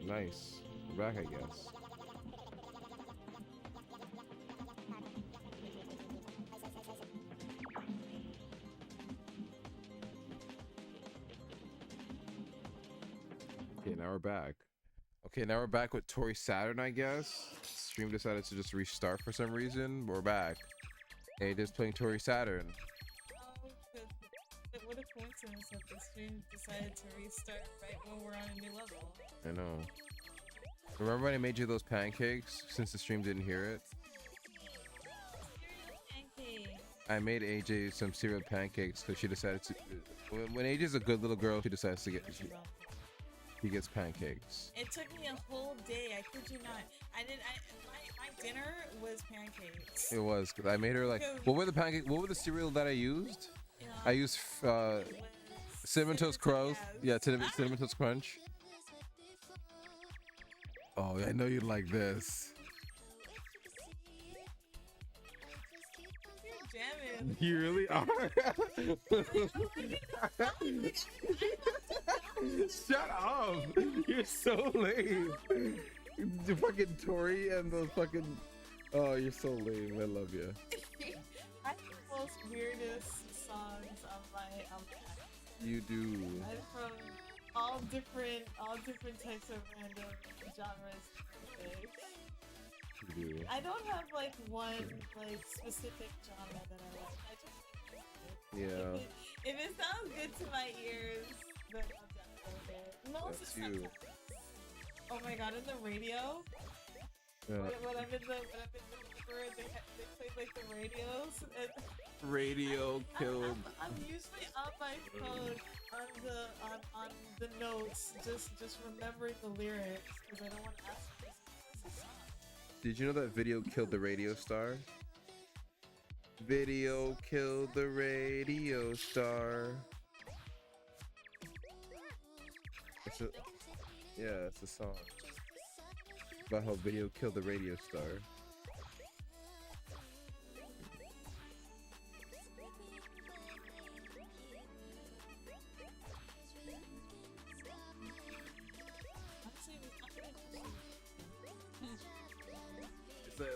Nice. We're back, I guess. Okay, now we're back. Okay, now we're back with Toree Saturn, I guess. Stream decided to just restart for some reason. But we're back. Hey, just playing Toree Saturn. Oh, what a coincidence that the stream decided to restart right when we're on a new level. I know. Remember when I made you those pancakes since the stream didn't hear it? Pancake. I made AJ some cereal pancakes because she decided to. When AJ's a good little girl, she decides to get. He gets pancakes. It took me a whole day. I kid you not. My dinner was pancakes. It was because I made her like. What were the pancakes? What were the cereal that I used? I used cinnamon toast crunch. Yeah, cinnamon toast crunch. Oh, I know you'd like this. You're jamming. You really are. Shut up! You're so lame. The fucking Toree and those fucking. Oh, you're so lame. I love you. I have the most weirdest songs on my You do. I'm from all different types of random genres. You do. I don't have like one like specific genre that I like. I just Yeah. if it sounds good to my ears, then I'm down with it. That's you. Oh my god, in the radio? Yeah. When I'm in the where they played like the radios and Radio killed. I'm usually on my phone on the notes, just remembering the lyrics because I don't want to ask this song. Did you know that video killed the radio star? Video killed the radio star. It's a song about how video killed the radio star.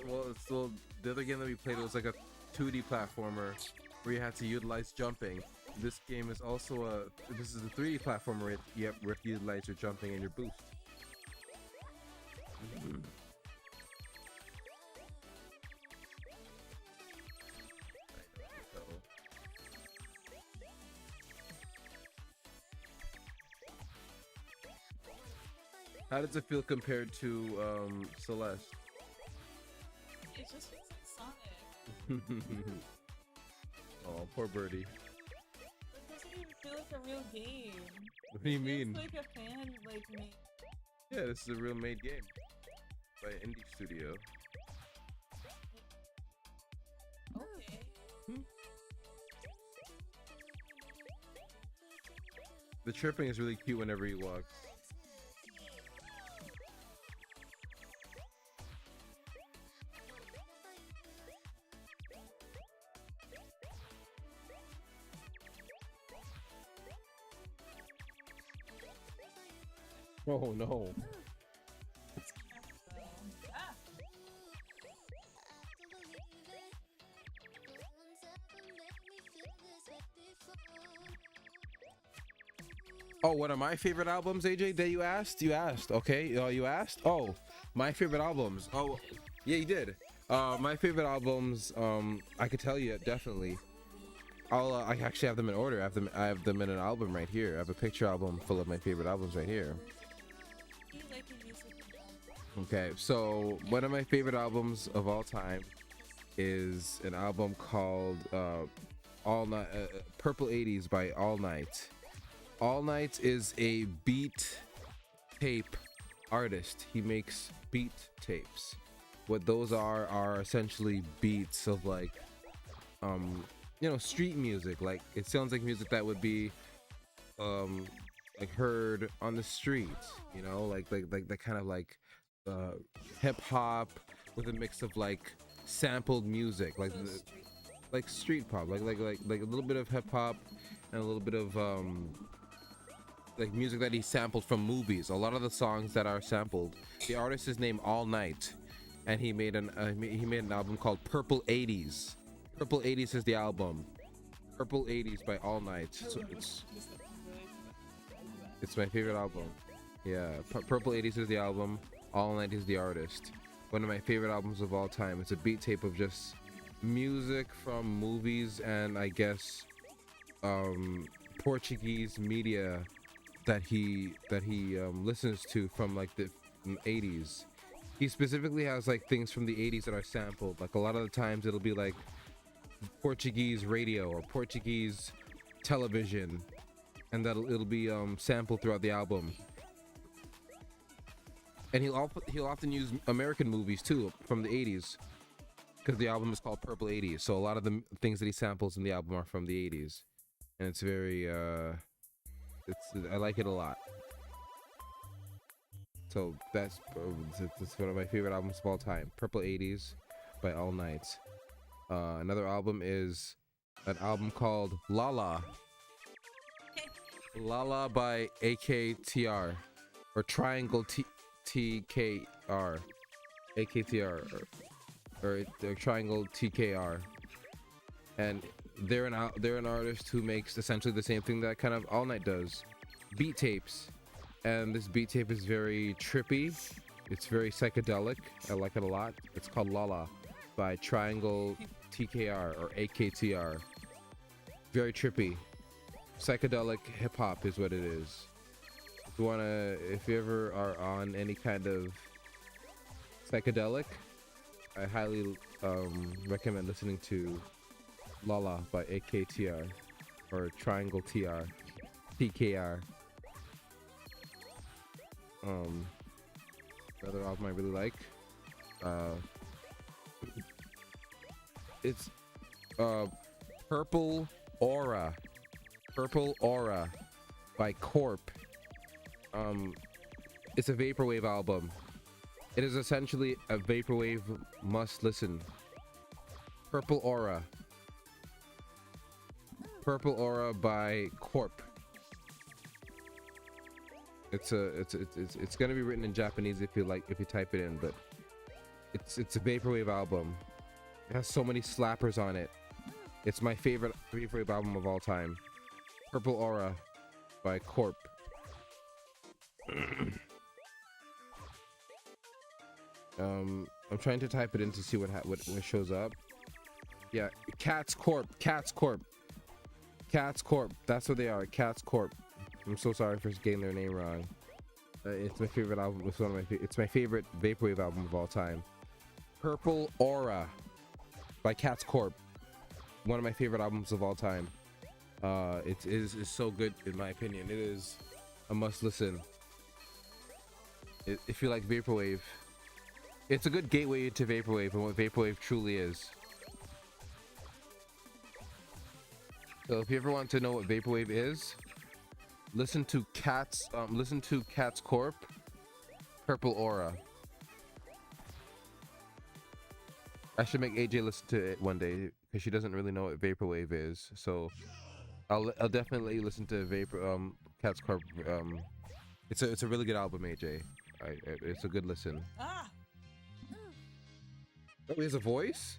Well, the other game that we played was like a 2D platformer where you had to utilize jumping. This game is also this is a 3D platformer where you utilize your jumping and your boost. How does it feel compared to Celeste? It just feels like Sonic. Oh, poor birdie. It doesn't even feel like a real game. What do you mean? It's like a fan like me. Yeah, this is a real made game by an indie studio. Okay. The tripping is really cute whenever he walks. Oh no. Oh, one of my favorite albums, AJ, that you asked? You asked, okay. You asked? Oh, my favorite albums. Oh, yeah, you did. My favorite albums, I could tell you, definitely. I actually have them in order. I have them in an album right here. I have a picture album full of my favorite albums right here. Okay, so one of my favorite albums of all time is an album called All Night, Purple 80s by All Night. All Night is a beat tape artist. He makes beat tapes. What those are essentially beats of like street music. Like it sounds like music that would be like heard on the streets, like that kind of like hip hop with a mix of like sampled music, like street pop, like a little bit of hip hop and a little bit of like music that he sampled from movies. A lot of the songs that are sampled, the artist is named All Night, and he made an album called Purple 80s. Purple 80s is the album. Purple 80s by All Night. So it's my favorite album. Yeah, Purple 80s is the album. All Night is the artist. One of my favorite albums of all time. It's a beat tape of just music from movies and I guess Portuguese media that he listens to from like the 80s. He specifically has like things from the 80s that are sampled. Like a lot of the times it'll be like Portuguese radio or Portuguese television, and it'll be sampled throughout the album. And he'll often use American movies too from the 80s, because the album is called Purple 80s. So a lot of the things that he samples in the album are from the 80s, and it's very I like it a lot. So that's one of my favorite albums of all time. Purple 80s by All Night. Another album is an album called Lala. Lala by AKTR or Triangle TKR. AKTR or Triangle TKR. And they're an artist who makes essentially the same thing that kind of All Night does. Beat tapes. And this beat tape is very trippy. It's very psychedelic. I like it a lot. It's called Lala by Triangle TKR or AKTR. Very trippy. Psychedelic hip hop is what it is. If you ever are on any kind of psychedelic, I highly recommend listening to Lala by AKTR or Triangle TKR. Another album I really like. It's Purple Aura. Purple Aura by Corp. It's a vaporwave album. It is essentially a vaporwave must listen. Purple Aura. Purple Aura by Corp. It's gonna be written in Japanese if you type it in, but it's a vaporwave album. It has so many slappers on it. It's my favorite vaporwave album of all time. Purple Aura by Corp. I'm trying to type it in to see what shows up. Yeah, Cats Corp. That's what they are. Cats Corp. I'm so sorry for getting their name wrong. It's my favorite album. It's my favorite vaporwave album of all time. Purple Aura by Cats Corp. One of my favorite albums of all time. It is so good in my opinion. It is a must listen. If you like vaporwave, it's a good gateway to vaporwave and what vaporwave truly is. So if you ever want to know what vaporwave is, listen to Cats Corp, Purple Aura. I should make AJ listen to it one day because she doesn't really know what vaporwave is. So I'll definitely let you listen to Cats Corp. It's a really good album, AJ. It's a good listen. Ah. Oh, he has a voice?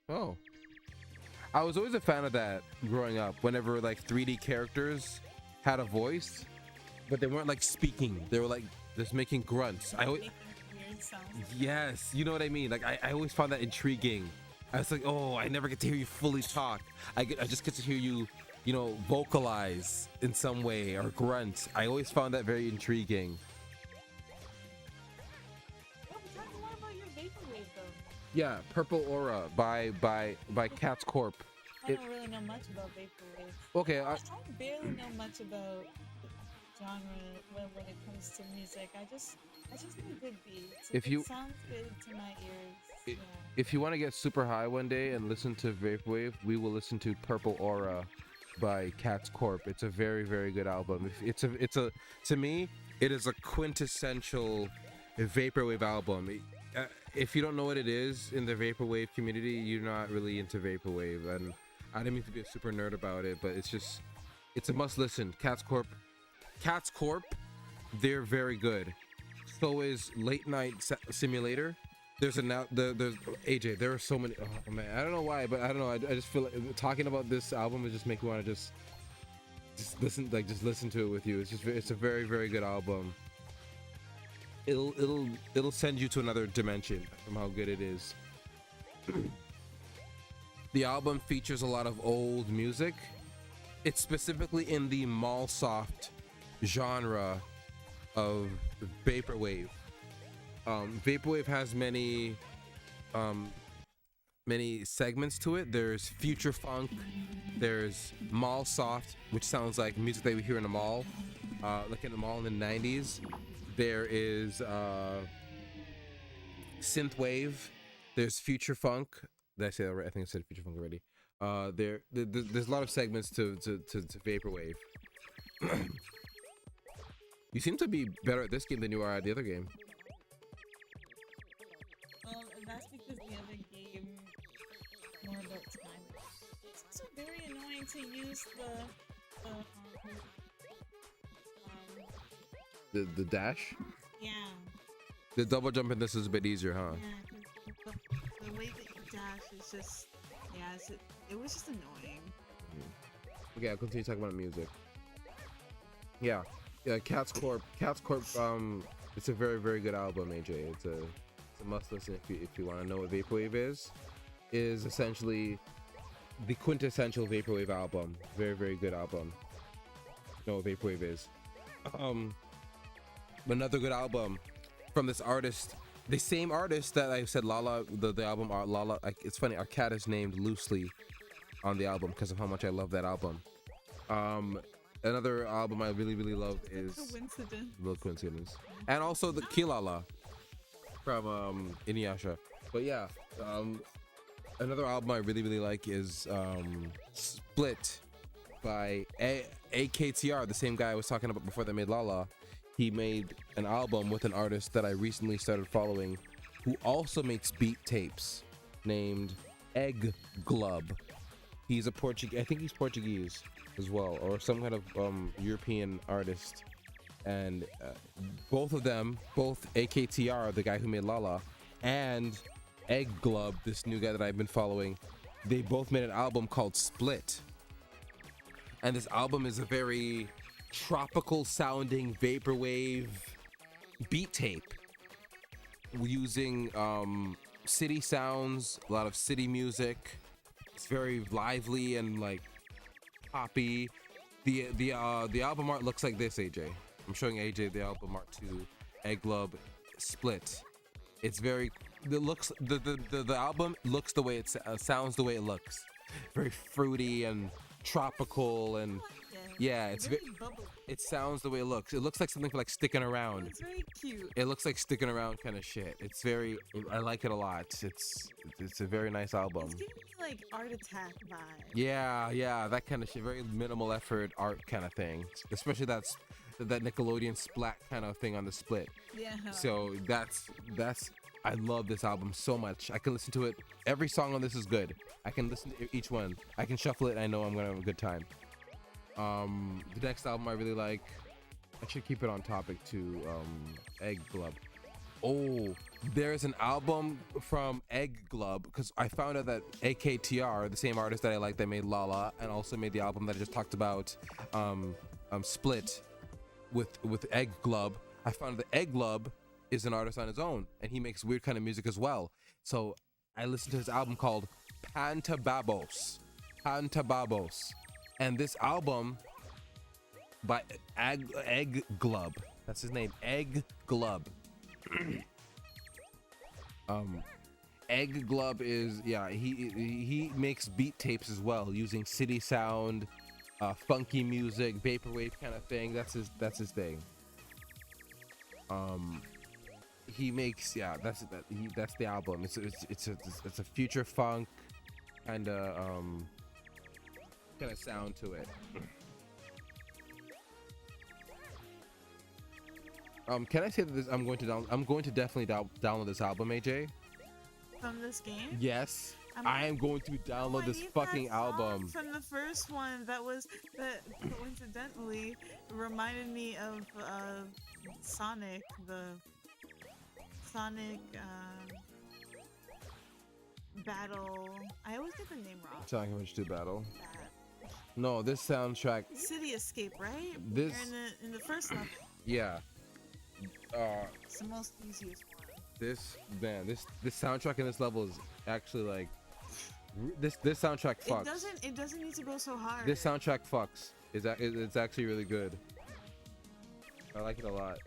Oh. I was always a fan of that growing up. Whenever like 3D characters had a voice, but they weren't like speaking. They were like just making grunts. Making weird sounds. Yes, you know what I mean. Like I always found that intriguing. I was like, oh, I never get to hear you fully talk. I just get to hear you, vocalize in some way or grunt. I always found that very intriguing. Oh, but tell me more about your vaporwave though. Yeah, Purple Aura by Cats Corp. I don't really know much about vaporwave. Okay, I barely know much about genre when it comes to music. I just need good beats. It sounds good to my ears. If you want to get super high one day and listen to vaporwave, we will listen to Purple Aura by Cats Corp. It's a very, very good album. To me, it is a quintessential vaporwave album. If you don't know what it is in the vaporwave community, you're not really into vaporwave. And I didn't mean to be a super nerd about it, but it's just It's a must listen. Cats Corp, they're very good. So is Late Night Simulator. There's there's AJ. There are so many. Oh man, I don't know why, but I don't know. I just feel like talking about this album would just make me want to just listen to it with you. It's a very very good album. It'll send you to another dimension from how good it is. The album features a lot of old music. It's specifically in the mall soft genre of vaporwave. Vaporwave has many segments to it. There's future funk, there's mall soft, which sounds like music that we hear in a mall, like in the mall in the 90s. There is synthwave. There's future funk. Did I say that right? I think I said future funk already. There's a lot of segments to vaporwave. You seem to be better at this game than you are at the other game. Well, that's because the other game more about time. It's also very annoying to use The dash. Yeah. The double jump in this is a bit easier, huh? Yeah, the way that you dash is just, yeah, it was just annoying. Okay, I'll continue talking about music. Yeah, Cats Corp. It's a very very good album, AJ. It's a must listen if you want to know what vaporwave is. Is essentially the quintessential vaporwave album. Very very good album. You know what vaporwave is. Another good album from this artist, the same artist that I said Lala, the album Lala. It's funny, our cat is named loosely on the album because of how much I love that album. Another album I really really love is Little Coincidence, and also the Kilala from Inuyasha. But yeah, another album I really really like is Split by AKTR, the same guy I was talking about before that made Lala. He made an album with an artist that I recently started following, who also makes beat tapes, named Egg Glub. He's a Portuguese, I think he's Portuguese as well, or some kind of European artist. And both of them, both AKTR, the guy who made Lala, and Egg Glub, this new guy that I've been following, they both made an album called Split. And this album is a very tropical sounding vaporwave beat tape using city sounds, a lot of city music. It's very lively and like poppy. The album art looks like this, AJ. I'm showing AJ the album art to Egg Glub Split. It's very the album looks the way it sounds, the way it looks. Very fruity and tropical, and yeah, it sounds the way it looks. It looks like something like Sticking Around. It's very cute. It looks like Sticking Around kind of shit. I like it a lot. It's a very nice album. It's giving me like Art Attack vibes. Yeah, that kind of shit. Very minimal effort art kind of thing. Especially that Nickelodeon splat kind of thing on the Split. Yeah. So that's I love this album so much. I can listen to it. Every song on this is good. I can listen to each one. I can shuffle it and I know I'm gonna have a good time. The next album I really like, I should keep it on topic to Egg Glub. Oh, there's an album from Egg Glub, because I found out that AKTR, the same artist that I like that made Lala and also made the album that I just talked about, Split with Egg Glub. I found that Egg Glub is an artist on his own, and he makes weird kind of music as well. So I listened to his album called Pantababos, and this album by Egg Glub, that's his name, Egg Glub. Egg Glub is, yeah, he makes beat tapes as well, using city sound, funky music, vaporwave kind of thing. That's his thing. He makes, yeah, that's the album. It's a future funk kind of sound to it. Can I say that this, I'm going to definitely download this album, AJ? From this game? Yes. I am going to download this fucking album. From the first one, that coincidentally reminded me of Sonic, the Sonic battle. I always get the name wrong. Sonic Adventure 2 battle. No, this soundtrack. City Escape, right? This in the first level. Yeah. It's the most easiest one. This soundtrack in this level is actually like this soundtrack fucks. It doesn't need to go so hard. This soundtrack fucks. It's actually really good. I like it a lot.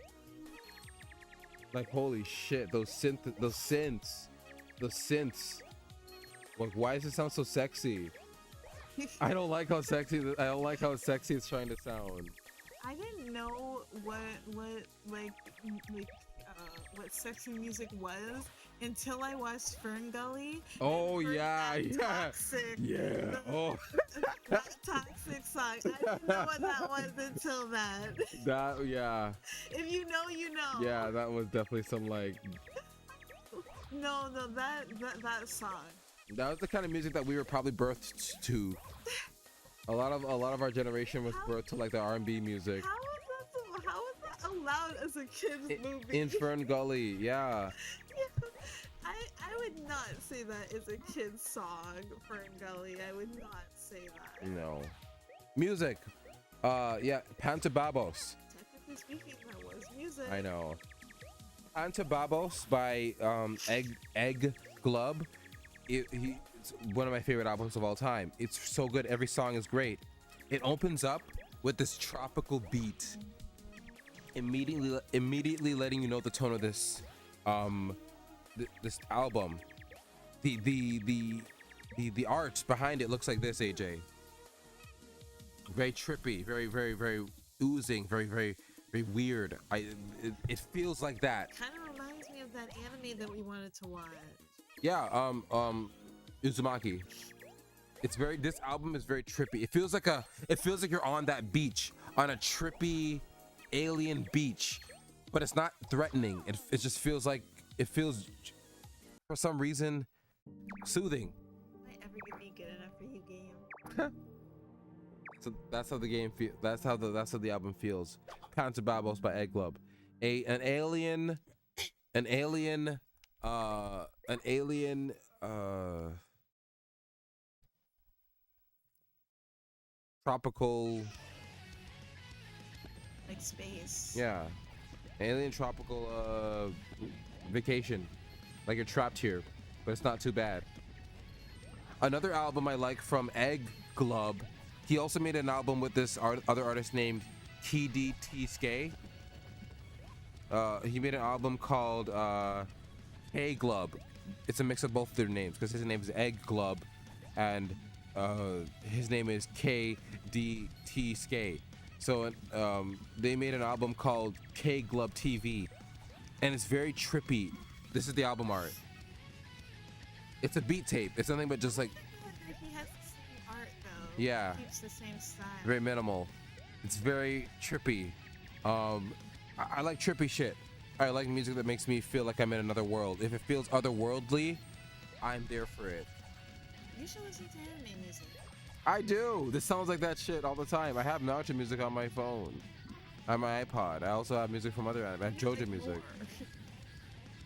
Like holy shit, those synths. Like why does it sound so sexy? I don't like how sexy it's trying to sound. I didn't know what sexy music was until I watched Fern Gully. Oh yeah. Toxic. Yeah. Oh. That toxic song. I didn't know what that was until that. That yeah. If you know, you know. Yeah, that was definitely some like. No, that song. That was the kind of music that we were probably birthed to. A lot of our generation was birthed to like the R&B music. How is that allowed as a kid's movie? In Fern Gully, yeah. I would not say that is a kid's song, Fern Gully. I would not say that. No. Music. Yeah, Pantababos. Technically speaking, that was music. I know. Pantababos by Egg Glub. It's one of my favorite albums of all time. It's so good. Every song is great. It opens up with this tropical beat, immediately letting you know the tone of this this album. The art behind it looks like this, AJ. Very trippy, very oozing, very weird. It feels like that. Kind of reminds me of that anime that we wanted to watch. Yeah, Uzumaki. This album is very trippy. It feels like you're on that beach, on a trippy alien beach, but it's not threatening. It just feels for some reason soothing. Might ever get me good enough for you, game. So that's how the game feels. That's how the album feels. Pantababos by Egg Club. An alien tropical, like space. Yeah, alien tropical vacation, like you're trapped here, but it's not too bad. Another album I like from Egg Glub, he also made an album with this other artist named TDT Skay. He made an album called K Glub. It's a mix of both their names because his name is Egg Glub and his name is KDT Skay. So they made an album called K Glub TV, and it's very trippy. This is the album art. It's a beat tape. It's nothing but just like. He has the same art though. Yeah. He keeps the same style. Very minimal. It's very trippy. I like trippy shit. I like music that makes me feel like I'm in another world. If it feels otherworldly, I'm there for it. You should listen to anime music. I do. This sounds like that shit all the time. I have Naruto music on my phone, on my iPod. I also have music from other anime. I have JoJo music.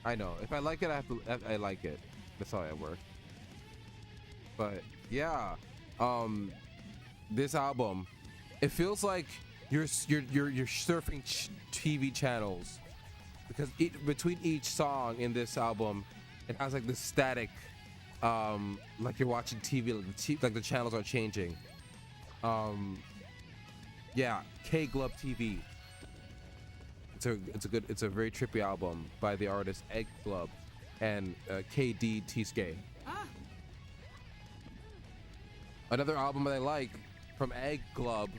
I know. If I like it, I like it. That's how I work. But yeah, this album, it feels like you're surfing TV channels, because between each song in this album, it has like this static, like you're watching TV, like the channels are changing. Yeah, K Glub TV. It's a very trippy album by the artist Egg Glub and KDT Skay. Another album that I like from Egg Glub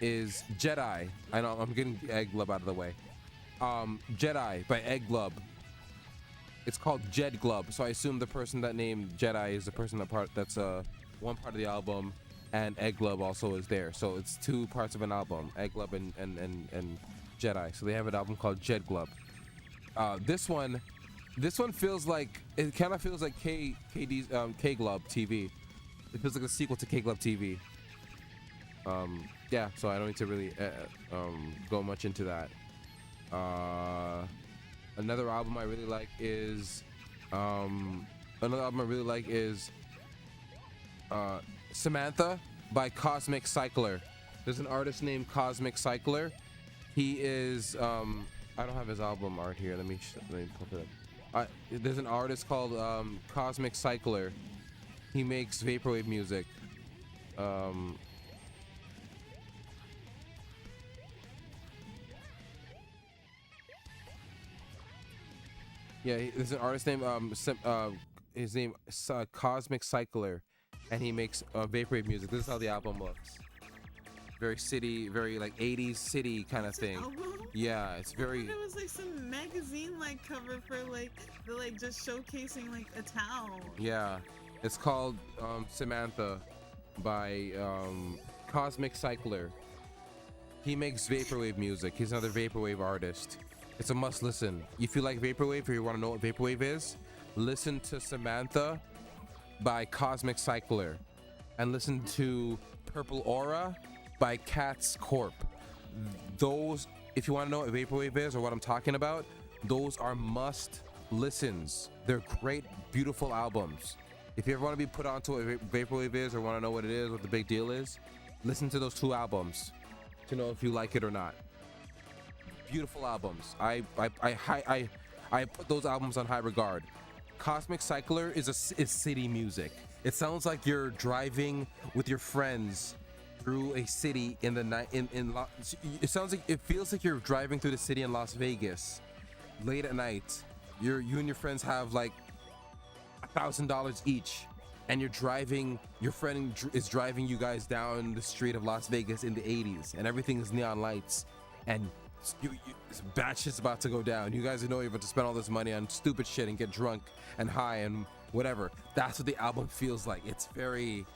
is Jedi. I know I'm getting Egg Glub out of the way. Jedi by Egg Glub. It's called Jed Glub, so I assume the person that named Jedi is the person that's one part of the album, and Egg Glub also is there. So it's two parts of an album, Egg Glub and Jedi. So they have an album called Jed Glub. This one, This one feels like it kind of feels like KD's K Glove TV. It feels like a sequel to K Glove TV. Yeah, so I don't need to really go much into that. Another album I really like is Samantha by Cosmic Cycler. There's an artist named Cosmic Cycler. He is I don't have his album art here. Let me pull it up. There's an artist called Cosmic Cycler. He makes vaporwave music. Yeah, there's an artist named his name is Cosmic Cycler, and he makes vaporwave music. This is how the album looks. Very city, very like 80s city kind of thing. Album? Yeah, it's very. It was like some magazine like cover for like the like just showcasing like a town. Yeah, it's called Samantha by Cosmic Cycler. He makes vaporwave music. He's another vaporwave artist. It's a must listen. If you like vaporwave or you want to know what vaporwave is, listen to Samantha by Cosmic Cycler, and listen to Purple Aura by Cat's Corp. Those, if you want to know what vaporwave is or what I'm talking about, those are must listens. They're great, beautiful albums. If you ever want to be put onto what vaporwave is or want to know what it is, what the big deal is, listen to those two albums to know if you like it or not. Beautiful albums. I put those albums on high regard. Cosmic Cycler is city music. It sounds like you're driving with your friends through a city in the night. It feels like you're driving through the city in Las Vegas late at night. You and your friends have like $1,000 each, and you're driving. Your friend is driving you guys down the street of Las Vegas in the 80s, and everything is neon lights, and bad shit's about to go down. You guys know you're about to spend all this money on stupid shit and get drunk and high and whatever. That's what the album feels like. It's very.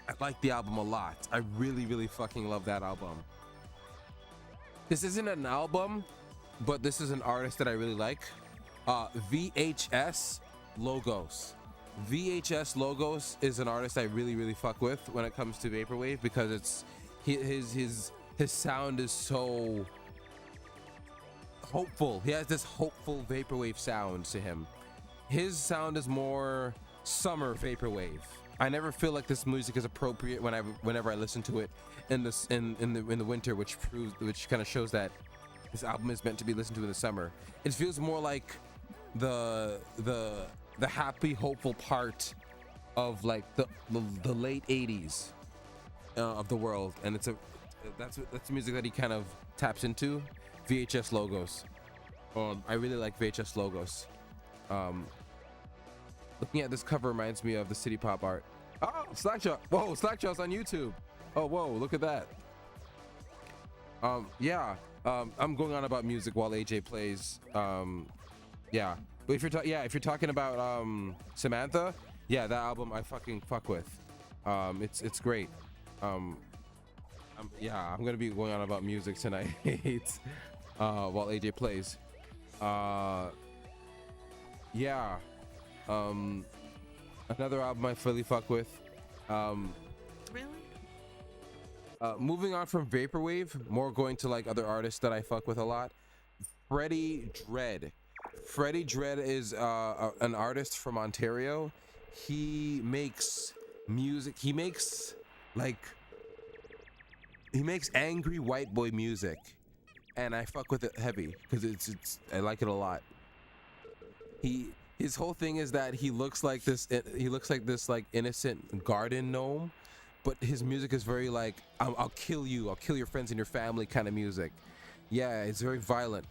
I like the album a lot. I really, really fucking love that album. This isn't an album, but this is an artist that I really like. VHS Logos. VHS Logos is an artist I really, really fuck with when it comes to vaporwave, because it's his sound is so hopeful. He has this hopeful vaporwave sound to him. His sound is more summer vaporwave. I never feel like this music is appropriate whenever I listen to it in the winter, which kind of shows that this album is meant to be listened to in the summer. It feels more like the happy, hopeful part of like the late 80s of the world, and that's the music that he kind of taps into. VHS Logos. I really like VHS Logos. Looking at this cover reminds me of the City Pop art. Oh, Slackjaw! Whoa, Slackjaw's on YouTube. Oh, whoa, look at that. Yeah. I'm going on about music while AJ plays. Yeah. But if you're talking about Samantha, yeah, that album I fucking fuck with. It's great. Yeah, I'm gonna be going on about music tonight while AJ plays. Yeah. Another album I fully fuck with. Really? Moving on from vaporwave, more going to like other artists that I fuck with a lot. Freddie Dredd. Freddie Dredd is an artist from Ontario. He makes music. He makes angry white boy music, and I fuck with it heavy because I like it a lot. His whole thing is that he looks like this like innocent garden gnome, but his music is very like I'll kill you, I'll kill your friends and your family kind of music. Yeah, it's very violent.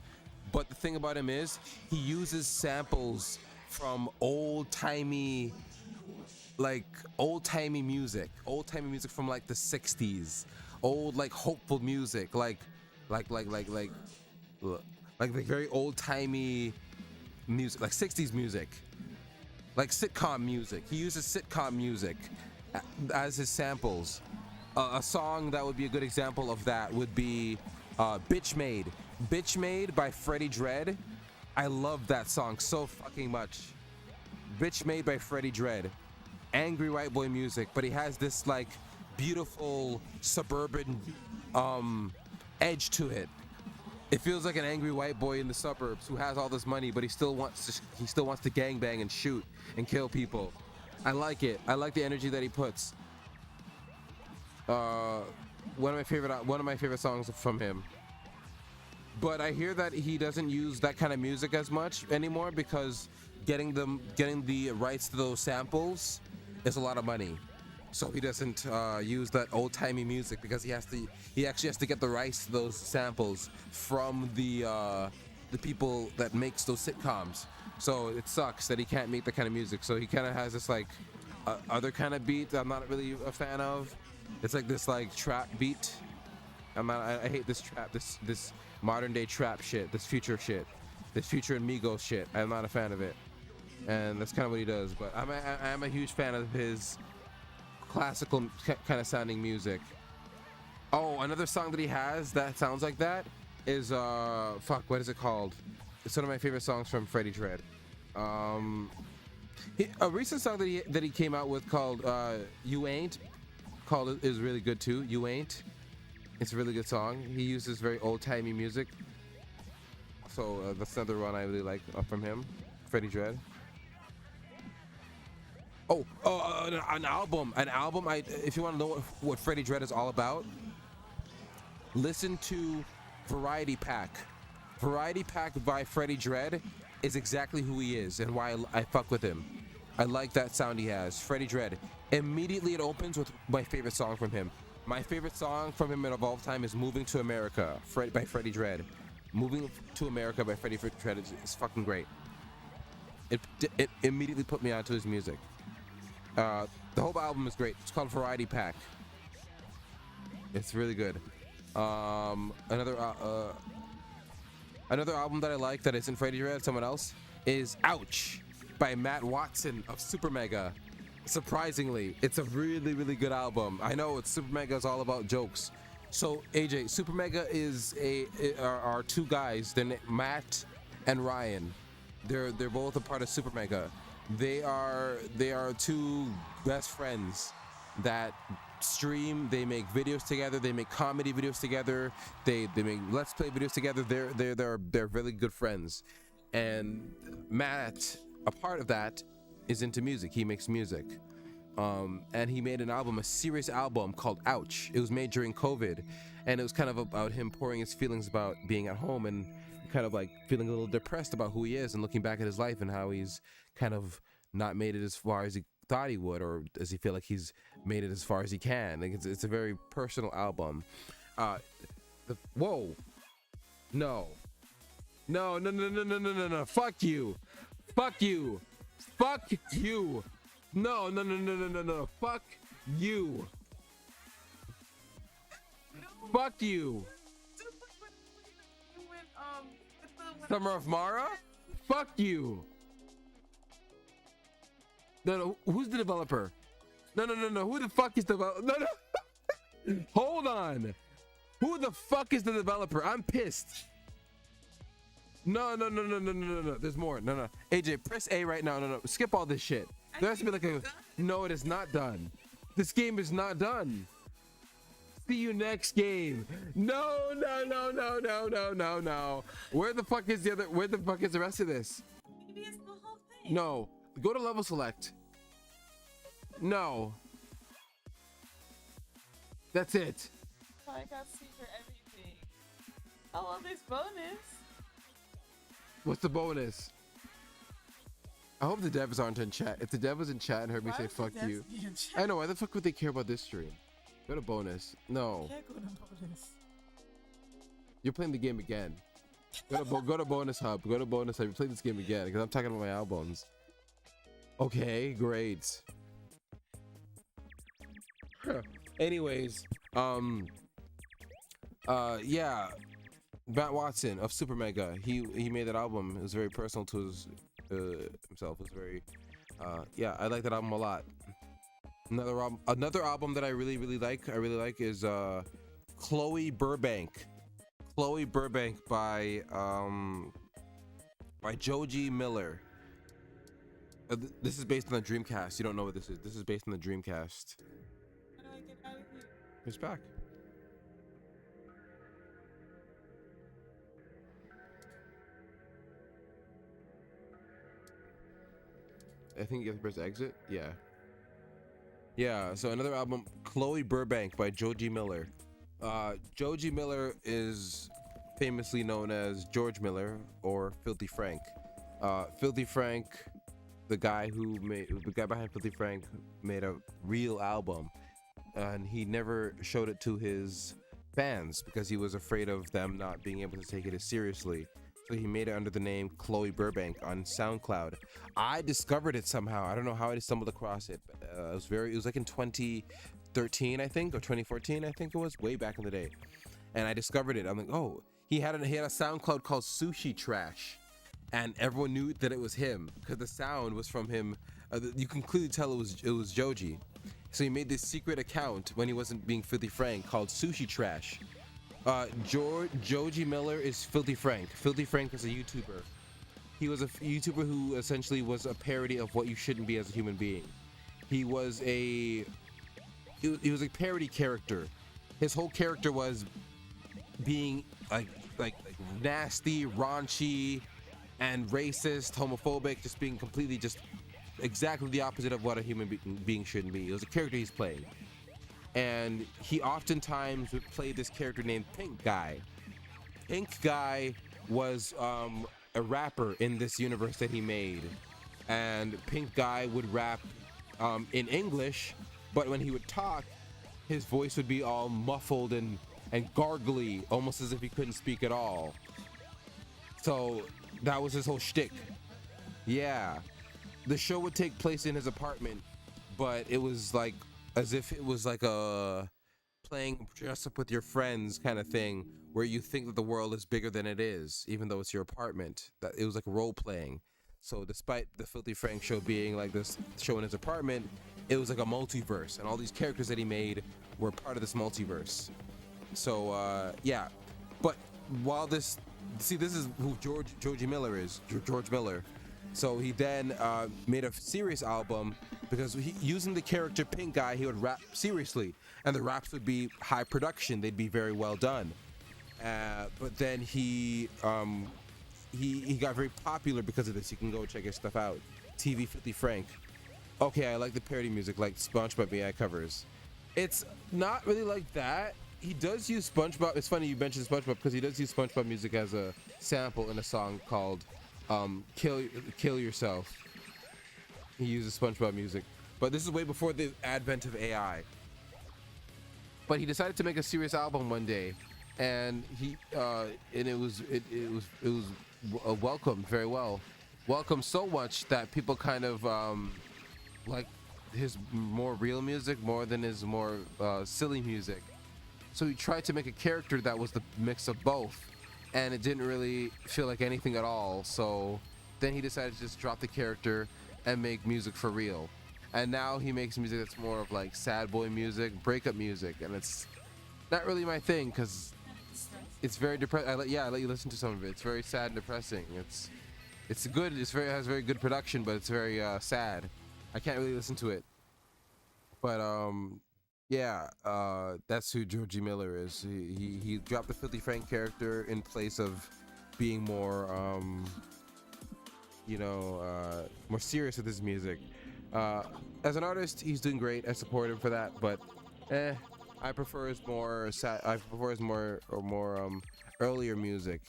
But the thing about him is he uses samples from old-timey music from like the 60s, old like hopeful music, like the very old-timey music, like 60s music, like sitcom music. He uses sitcom music as his samples. A song that would be a good example of that would be Bitch Made by Freddie Dredd. I love that song so fucking much. Bitch Made by Freddie Dredd. Angry white boy music, but he has this like beautiful suburban edge to it. It feels like an angry white boy in the suburbs who has all this money, but he still wants to gangbang and shoot and kill people. I like it. I like the energy that he puts. One of my favorite songs from him. But I hear that he doesn't use that kind of music as much anymore because getting the rights to those samples is a lot of money. So he doesn't use that old-timey music because he actually has to get the rights to those samples from the people that makes those sitcoms. So it sucks that he can't make that kind of music. So he kind of has this like other kind of beat that I'm not really a fan of. It's like this like trap beat. I hate this trap, this modern day trap shit, this future and Migos shit. I'm not a fan of it, and that's kind of what he does. But I'm a huge fan of his classical kind of sounding music. Oh, another song that he has that sounds like that is what is it called? It's one of my favorite songs from Freddie Dredd. A recent song that he came out with called "You Ain't" is really good too. "You Ain't." It's a really good song. He uses very old-timey music. So that's another one I really like from him, Freddie Dredd. An album. If you want to know what Freddie Dredd is all about, listen to Variety Pack. Variety Pack by Freddie Dredd is exactly who he is and why I fuck with him. I like that sound he has. Freddie Dredd. Immediately it opens with my favorite song from him. My favorite song from him of all time is "Moving to America" by Freddie Dredd. "Moving to America" by Freddie Dredd is fucking great. It immediately put me onto his music. The whole album is great. It's called Variety Pack. It's really good. Another album that I like that isn't Freddie Dredd, someone else, is "Ouch" by Matt Watson of Super Mega. Surprisingly, it's a really, really good album. I know Super Mega is all about jokes. So AJ, Super Mega are two guys. They're Matt and Ryan. They're both a part of Super Mega. They are two best friends that stream. They make videos together. They make comedy videos together. They make let's play videos together. They're really good friends. And Matt, a part of that, is into music. He makes music. And he made an album, a serious album called "Ouch." It was made during COVID, and it was kind of about him pouring his feelings about being at home and kind of like feeling a little depressed about who he is and looking back at his life and how he's kind of not made it as far as he thought he would, or does he feel like he's made it as far as he can. Like it's a very personal album. Whoa. No. Fuck you. Fuck you. Fuck you. No. Fuck you. Fuck you. Summer of Mara? Fuck you. No, who's the developer? No. Who the fuck is the developer? No. Hold on. Who the fuck is the developer? I'm pissed. No. There's more. No. AJ, press A right now. No. Skip all this shit. There has to be like a. No, it is not done. This game is not done. See you next game. No. Where the fuck is the rest of this? Maybe it's the whole thing. No. Go to level select. No. That's it. Oh, I got C for everything. Oh, well, there's bonus. What's the bonus? I hope the devs aren't in chat. If the dev was in chat and heard me say fuck you. I know, why the fuck would they care about this stream? Go to bonus. No. Can't go to bonus. You're playing the game again. Go to bonus hub. Go to bonus hub. You're playing this game again because I'm talking about my albums. Okay, great. Anyways, yeah, Matt Watson of Super Mega. He made that album. It was very personal to his himself. It was very, yeah, I like that album a lot. Another album that I really like is Chloe Burbank. Chloe Burbank by by Joji Miller. This is based on the Dreamcast. You don't know what this is. This is based on the Dreamcast. How do I get out of here? It's back. I think you have to press exit. Yeah. Yeah, so another album, Chloe Burbank by Joji Miller. Joji Miller is famously known as George Miller or Filthy Frank. Filthy Frank, the guy behind Filthy Frank made a real album, and he never showed it to his fans because he was afraid of them not being able to take it as seriously. So he made it under the name Chloe Burbank on SoundCloud. I discovered it somehow. I don't know how I stumbled across it, but it was like in 2013, I think, or 2014, I think it was, way back in the day. And I discovered it. I'm like, oh, he had a SoundCloud called Sushi Trash, and everyone knew that it was him because the sound was from him. You can clearly tell it was Joji. So he made this secret account when he wasn't being Filthy Frank called Sushi Trash. Joji Miller is Filthy Frank. Filthy Frank is a YouTuber. He was a YouTuber who essentially was a parody of what you shouldn't be as a human being. He was a parody character. His whole character was being like nasty, raunchy, and racist, homophobic, just being completely just exactly the opposite of what a human being shouldn't be. It was a character he's playing. And he oftentimes would play this character named Pink Guy. Pink Guy was a rapper in this universe that he made. And Pink Guy would rap in English, but when he would talk, his voice would be all muffled and gargly, almost as if he couldn't speak at all. So that was his whole shtick. Yeah. The show would take place in his apartment, but it was like as if it was like a playing dress up with your friends kind of thing, where you think that the world is bigger than it is, even though it's your apartment. That it was like role playing. So despite the Filthy Frank show being like this show in his apartment, it was like a multiverse, and all these characters that he made were part of this multiverse. So yeah, but while this is who Joji Miller is, George Miller. So he then made a serious album because using the character Pink Guy, he would rap seriously, and the raps would be high production. They'd be very well done. But then he got very popular because of this. You can go check his stuff out. TV 50 Frank. Okay, I like the parody music, like SpongeBob AI covers. It's not really like that. He does use SpongeBob. It's funny you mentioned SpongeBob because he does use SpongeBob music as a sample in a song called Kill Yourself. He uses SpongeBob music, but this is way before the advent of AI. But he decided to make a serious album one day, and it was welcomed very well. Welcomed so much that people kind of like his more real music more than his more silly music. So he tried to make a character that was the mix of both, and it didn't really feel like anything at all. So then he decided to just drop the character and make music for real. And now he makes music that's more of like sad boy music, breakup music, and it's not really my thing because it's very depressing. I let you listen to some of it. It's very sad and depressing. It's good. It has very good production, but it's very sad. I can't really listen to it. But yeah, that's who Joji Miller is. He dropped the Filthy Frank character in place of being more more serious with his music. As an artist, he's doing great. I support him for that, but I prefer his more earlier music.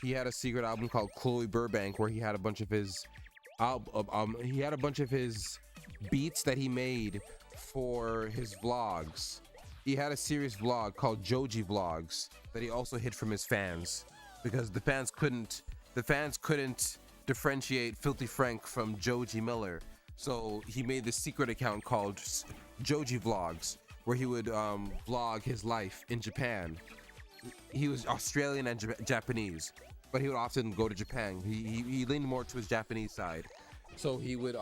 He had a secret album called Chloe Burbank where he had a bunch of his beats that he made for his vlogs. He had a serious vlog called Joji Vlogs that he also hid from his fans because the fans couldn't differentiate Filthy Frank from Joji Miller. So he made this secret account called Joji Vlogs where he would vlog his life in Japan. He was Australian and Japanese, but he would often go to Japan. He leaned more to his Japanese side. So he would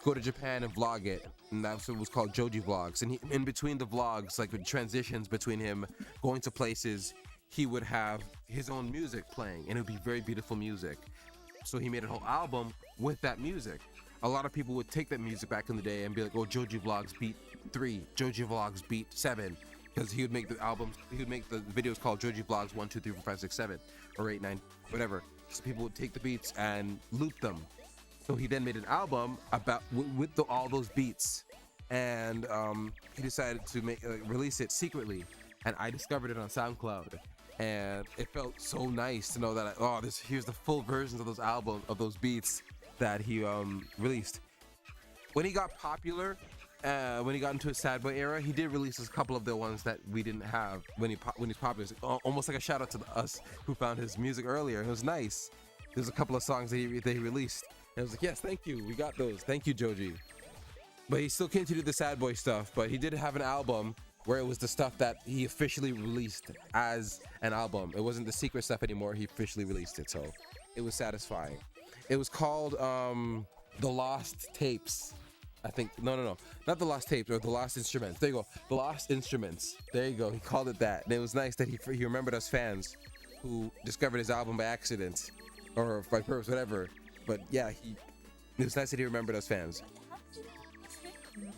go to Japan and vlog it, and that's what was called Joji Vlogs. And in between the vlogs, like the transitions between him going to places, he would have his own music playing, and it would be very beautiful music. So he made a whole album with that music. A lot of people would take that music back in the day and be like, oh, Joji Vlogs beat 3, Joji Vlogs beat 7, because he would make the albums, he would make the videos called Joji Vlogs 1, 2, 3, 4, 5, 6, 7, or 8, 9, whatever. So people would take the beats and loop them. So he then made an album about with all those beats, and he decided to release it secretly, and I discovered it on SoundCloud, and it felt so nice to know that here's the full versions of those beats that he released. When he got popular, when he got into his sad boy era, he did release a couple of the ones that we didn't have when he's popular. Almost like a shout out to us who found his music earlier. It was nice. There's a couple of songs that he released. And I was like, yes, thank you. We got those. Thank you, Joji. But he still continued the sad boy stuff. But he did have an album where it was the stuff that he officially released as an album. It wasn't the secret stuff anymore. He officially released it. So it was satisfying. It was called The Lost Tapes. I think, no, not The Lost Tapes, or The Lost Instruments. There you go. The Lost Instruments. There you go. He called it that. And it was nice that he remembered us fans who discovered his album by accident or by purpose, whatever. But yeah, it was nice that he remembered us fans. How did you know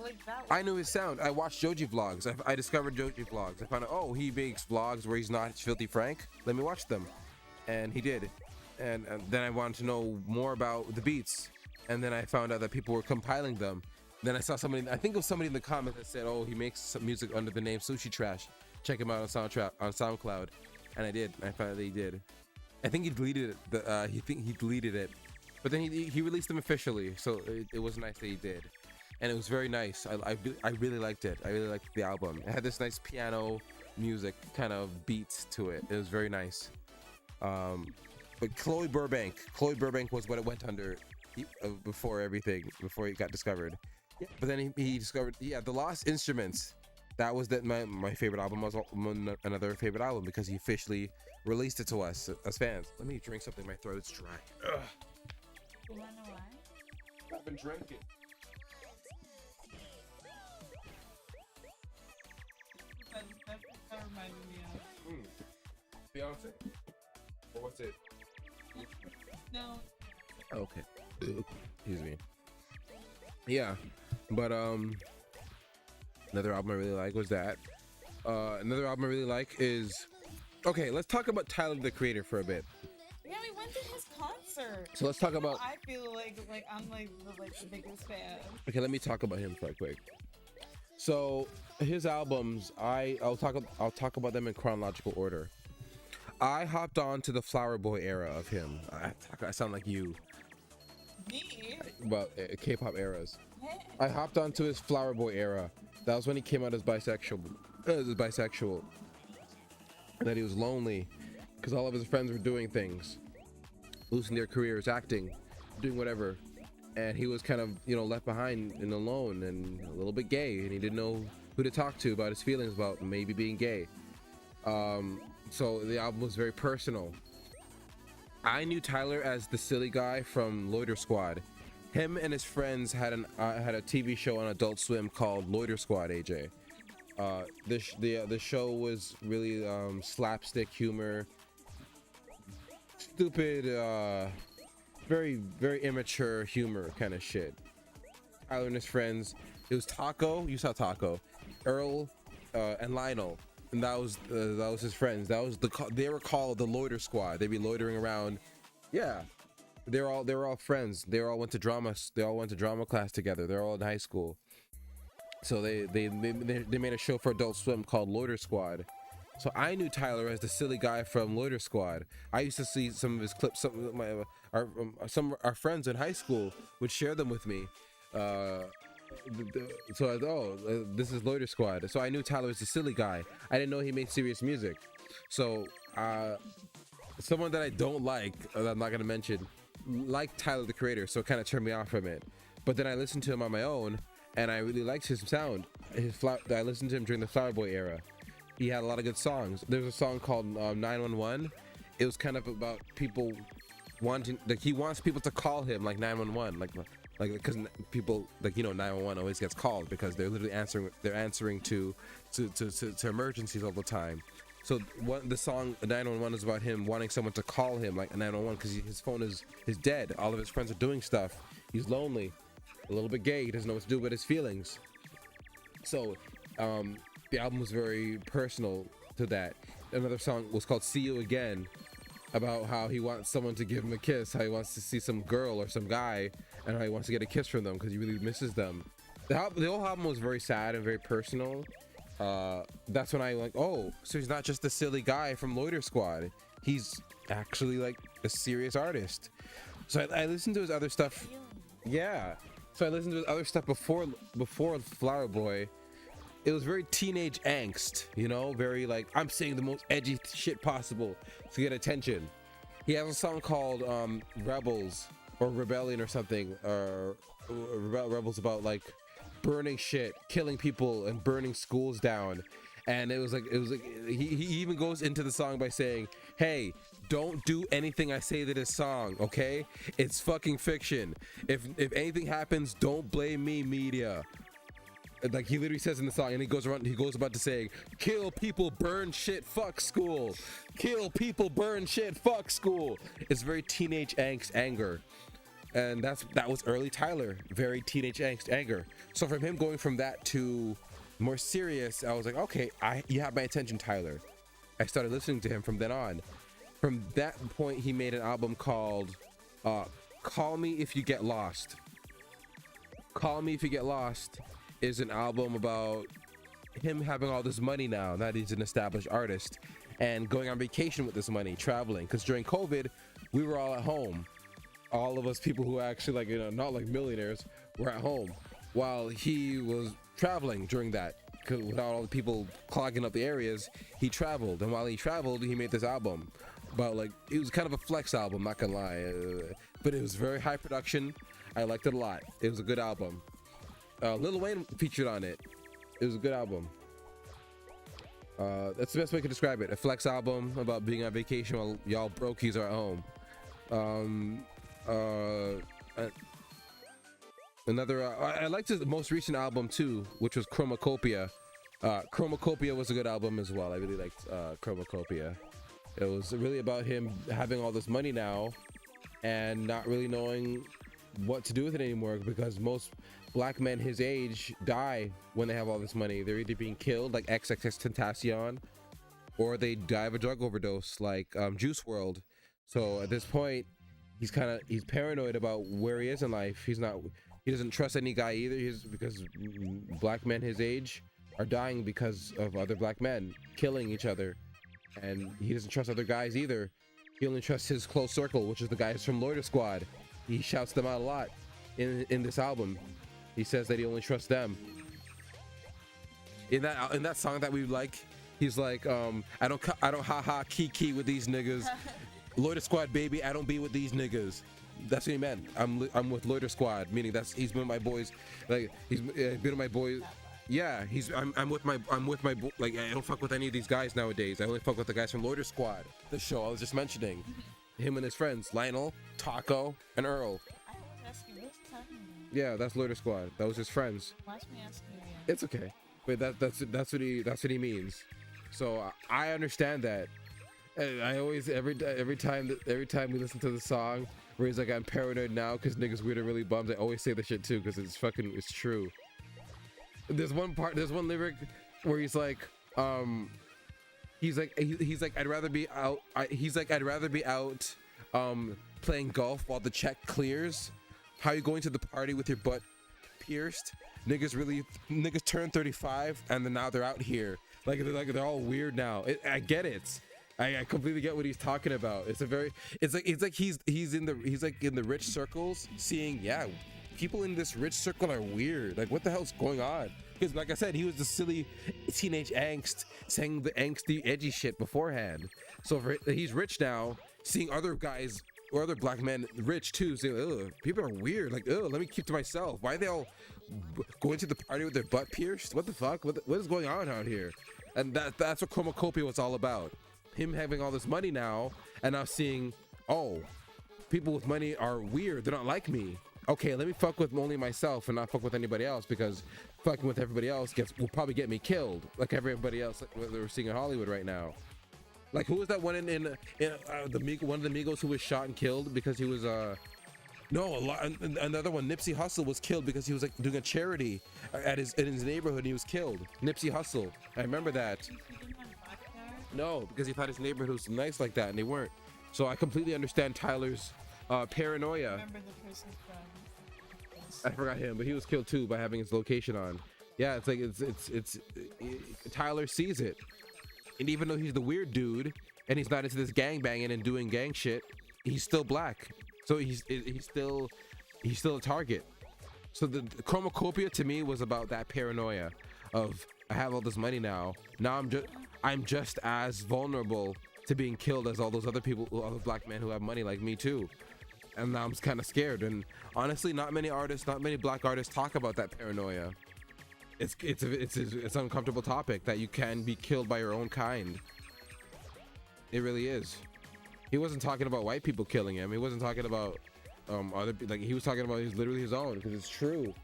like that? I knew his sound. I watched Joji Vlogs. I discovered Joji Vlogs. I found out, he makes vlogs where he's not Filthy Frank. Let me watch them. And he did. And then I wanted to know more about the beats. And then I found out that people were compiling them. Then I saw somebody, I think it was somebody in the comments that said, he makes some music under the name Sushi Trash. Check him out on SoundCloud. And I did. I found out that he did. I think he deleted it. He deleted it, but then he released them officially. So it was nice that he did, and it was very nice. I really liked it. I really liked the album. It had this nice piano music kind of beats to it. It was very nice. But Chloe Burbank was what it went under before he got discovered. Yeah. But then he discovered The Lost Instruments. That was my favorite album. Was another favorite album because he officially released it to us as fans. Let me drink something. My throat's dry. Ugh. You wanna know why? I've been drinking. That reminded me of. Beyonce? Or what's it? No. Okay. Excuse me. Yeah, but another album I really like was that. Another album I really like is... Okay, let's talk about Tyler, the Creator, for a bit. Yeah, we went to his concert. So let's talk about... I feel like I'm the biggest fan. Okay, let me talk about him quite quick. So his albums, I'll talk about them in chronological order. I hopped on to the Flower Boy era of him. I sound like you. Me? Well, K-pop eras. I hopped onto his Flower Boy era. That was when he came out as bisexual. That he was lonely because all of his friends were doing things, losing their careers, acting, doing whatever, and he was kind of left behind and alone and a little bit gay, and he didn't know who to talk to about his feelings about maybe being gay. So the album was very personal. I knew Tyler as the silly guy from Loiter Squad. Him and his friends had a TV show on Adult Swim called Loiter Squad. AJ. The show was really slapstick humor, stupid, very very immature humor kind of shit. Tyler and his friends. It was Taco. You saw Taco, Earl, and Lionel, and that was his friends. They were called the Loiter Squad. They'd be loitering around. Yeah. They were all friends. They all went to drama class together. They're all in high school. So they made a show for Adult Swim called Loiter Squad. So I knew Tyler as the silly guy from Loiter Squad. I used to see some of his clips. Some of our friends in high school would share them with me. So I thought, this is Loiter Squad. So I knew Tyler was the silly guy. I didn't know he made serious music. So someone that I don't like, that I'm not gonna mention, like Tyler, the Creator, so it kind of turned me off from it. But then I listened to him on my own, and I really liked his sound. I listened to him during the Flower Boy era. He had a lot of good songs. There's a song called 911. It was kind of about people wanting, he wants people to call him like 911, like because people 911 always gets called because they're literally answering to emergencies all the time. So the song 911 is about him wanting someone to call him like 911 because his phone is dead. All of his friends are doing stuff. He's lonely, a little bit gay. He doesn't know what to do with his feelings. So the album was very personal to that. Another song was called See You Again, about how he wants someone to give him a kiss, how he wants to see some girl or some guy, and how he wants to get a kiss from them because he really misses them. The whole album was very sad and very personal. That's when I like, oh, so he's not just a silly guy from Loiter Squad. He's actually like a serious artist. So I listened to his other stuff. Yeah. So I listened to his other stuff before Flower Boy. It was very teenage angst, you know, very like, I'm saying the most edgy shit possible to get attention. He has a song called Rebels or Rebellion or something, or Rebels, about like burning shit, killing people and burning schools down. And it was like he even goes into the song by saying, hey, don't do anything I say to this song, okay? It's fucking fiction. If anything happens, don't blame me, media. Like he literally says in the song, and he goes about to saying, kill people, burn shit, fuck school. Kill people, burn shit, fuck school. It's very teenage angst, anger. And that was early Tyler, very teenage angst, anger. So from him going from that to more serious, I was like, okay, you have my attention, Tyler. I started listening to him from then on. From that point, he made an album called Call Me If You Get Lost. Call Me If You Get Lost is an album about him having all this money now that he's an established artist, and going on vacation with this money, traveling, because during COVID we were all at home. All of us people who actually, like, you know, not like millionaires, were at home while he was traveling during that, because without all the people clogging up the areas, he traveled. And while he traveled, he made this album about, like, it was kind of a flex album, not gonna lie, but it was very high production. I liked it a lot. It was a good album. Lil Wayne featured on it. It was a good album. That's the best way to describe it. A flex album about being on vacation while y'all brokies are at home. I liked his most recent album too, which was Chromacopia. Chromacopia was a good album as well. I really liked Chromacopia. It was really about him having all this money now and not really knowing what to do with it anymore, because most black men his age die when they have all this money. They're either being killed like XXXTentacion, or they die of a drug overdose like Juice WRLD. So at this point, he's paranoid about where he is in life. He doesn't trust any guy either, because black men his age are dying because of other black men killing each other, and he doesn't trust other guys either. He only trusts his close circle, which is the guys from Loiter Squad. He shouts them out a lot in this album. He says that he only trusts them. In that song that we like, he's like, I don't ha kiki with these niggas. Loiter Squad, baby, I don't be with these niggas. That's what he meant. I'm with Loiter Squad, meaning he's been with my boys. Like, he's been with my boys. Yeah, I'm with my like, I don't fuck with any of these guys nowadays. I only fuck with the guys from Loiter Squad, the show I was just mentioning. Him and his friends, Lionel, Taco, and Earl. I was asking, what's talking about? Yeah, that's Loiter Squad. That was his friends. Watch me ask you again. It's okay, but that's what he means. So I understand that. And I always every time we listen to the song where he's like, I'm paranoid now because niggas weird and really bums, I always say the shit too, because it's true. There's one lyric where he's like I'd rather be out playing golf while the check clears. How you going to the party with your butt pierced? Niggas turn 35 and then now they're out here like they're all weird now. I get it. I completely get what he's talking about. It's like he's in the rich circles, seeing, yeah, people in this rich circle are weird. Like, what the hell's going on? Because like I said, he was the silly teenage angst, saying the angsty, edgy shit beforehand. So he's rich now, seeing other guys or other black men rich too, saying, ugh, people are weird. Like, ugh, let me keep to myself. Why are they all going to the party with their butt pierced? What the fuck? What is going on out here? And that's what Chromacopia was all about. Him having all this money now, and now seeing, oh, people with money are weird. They're not like me. Okay, let me fuck with only myself and not fuck with anybody else, because fucking with everybody else will probably get me killed, like everybody else, like what we're seeing in Hollywood right now. Like, who was that one in one of the Migos who was shot and killed because he was no, another one. Nipsey Hussle was killed because he was like doing a charity in his neighborhood and he was killed. Nipsey Hussle, I remember that. No, because he thought his neighborhood was nice like that and they weren't. So I completely understand Tyler's paranoia. I remember the person's friend. I forgot him, but he was killed too by having his location on. Yeah, it's like Tyler sees it, and even though he's the weird dude and he's not into this gang banging and doing gang shit, he's still black. So he's still a target. So the Chromacopia to me was about that paranoia of I have all this money now. Now I'm just as vulnerable to being killed as all those other people, other black men who have money like me too. And now I'm kind of scared. And honestly, not many black artists talk about that paranoia. It's an uncomfortable topic that you can be killed by your own kind. It really is. He wasn't talking about white people killing him. He wasn't talking about he was talking about literally his own, because it's true.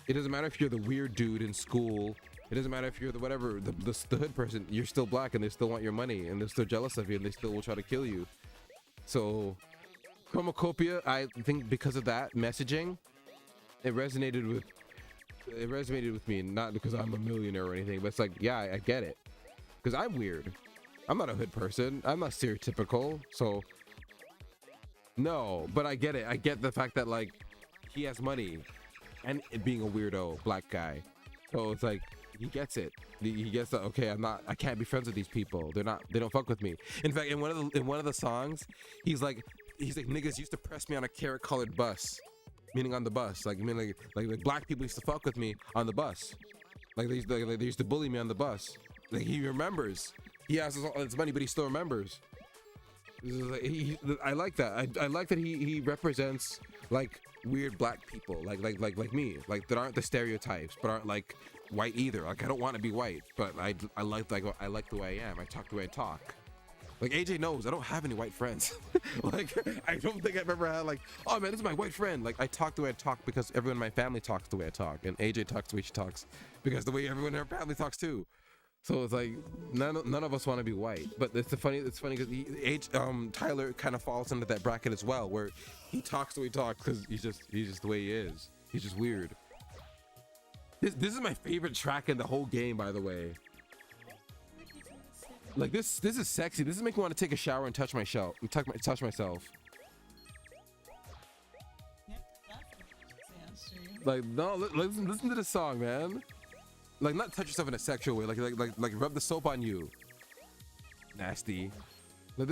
It doesn't matter if you're the weird dude in school. It doesn't matter if you're the whatever, the hood person. You're still black and they still want your money and they're still jealous of you and they still will try to kill you. So Chromacopia, I think because of that messaging, it resonated with me, not because I'm a millionaire or anything, but it's like, yeah, I get it. Because I'm weird. I'm not a hood person. I'm not stereotypical. So no, but I get it. I get the fact that like he has money and being a weirdo black guy. So it's like he gets it. He gets that. Okay, I can't be friends with these people. They don't fuck with me. In fact, in one of the songs, he's like niggas used to press me on a carrot colored bus, meaning on the bus. Like black people used to fuck with me on the bus. Like they used to bully me on the bus. Like he remembers. He has all his money, but he still remembers. I like that. I like that he represents like weird black people, like me, like that aren't the stereotypes, but aren't like white either. Like I don't want to be white, but I like the way I am. I talk the way I talk. Like AJ knows I don't have any white friends. Like I don't think I've ever had like, oh man, this is my white friend. Like I talk the way I talk because everyone in my family talks the way I talk, and AJ talks the way she talks because the way everyone in her family talks too. So it's like none of us want to be white, but it's funny because Tyler kind of falls into that bracket as well, where he talks the way he talks because he's just the way he is. He's just weird. This is my favorite track in the whole game, by the way. Like this is sexy. This is making me want to take a shower and touch myself. Touch myself. Like no, listen to this song, man. Like not touch yourself in a sexual way, like rub the soap on you. Nasty. Like